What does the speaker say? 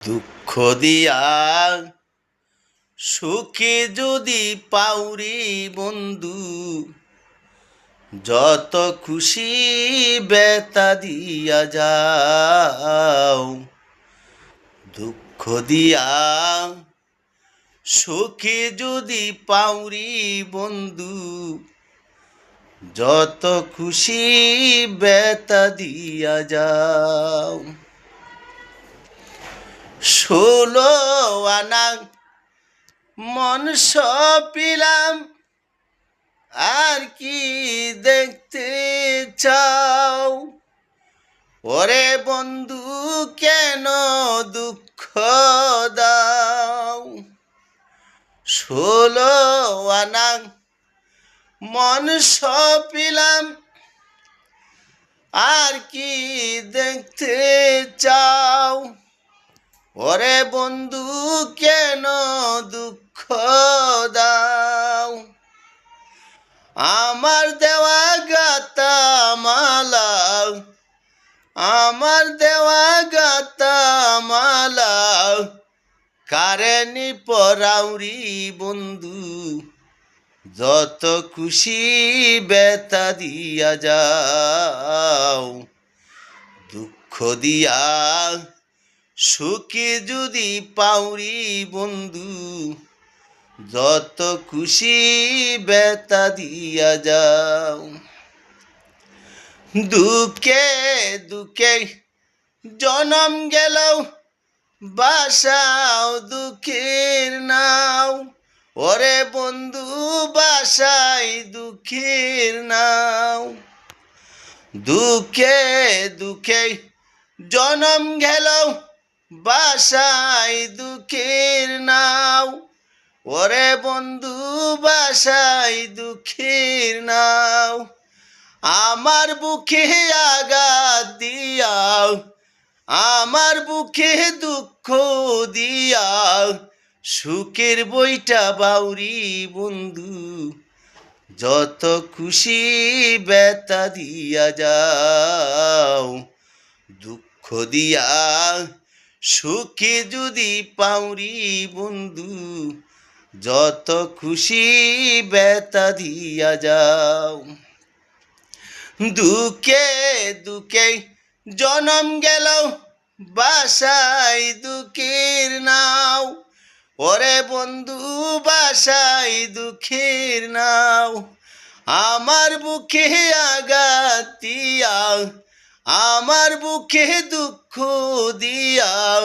দুঃখ দিয়া সুখে যদি পাউরি বন্ধু, যত খুশি বেতা দিয়া যাও। দুঃখ দিয়া সুখে যদি পাউরি বন্ধু, যত খুশি বেতা দিয়া যাও। 16 আনা মন সপিলাম, আর কি দেখতে চাও? ওরে বন্ধু কেন দুঃখ দাও? 16 আনা মন সপিলাম, আর কি দেখতে চাও? ওরে বন্ধু কেন দুঃখ দাও? আমার দেওয়া গাতা মালা, আমার দেওয়া গাতা মালা কারেনি পরাউরি বন্ধু, যত খুশি বেতা দিয়া যাও। দুঃখ দিয়া সুখে যদি পাউরি বন্ধু, যত খুশি বেতা দিয়া যাও। দুঃখে দুঃখে জনম গেল, বাসাও দুঃখের নাও। ওরে বন্ধু বাসাই দুঃখের নাও। দুঃখে দুঃখে জনম গেল, বাসাই দুঃখের নাও। ওরে বন্ধু বাসাই দুঃখের নাও। আমার বুকে আঘাত দিয়াও, আমার বুকে দুঃখ দিয়াও, সুখের বইটা বাউরি বন্ধু, যত খুশি বেতা দিয়া যাও। দুঃখ দিয়া সুখে যদি পাউরি বন্ধু, যত খুশি বেতা দিয়া যাও। দুঃখে দুঃখে জনম গেল, বাসাই দুঃখের নাও। ওরে বন্ধু বাসাই দুঃখের নাও। আমার বুকে আঘাত দিয়াও, আমার বুকে দুঃখ দিয়াও,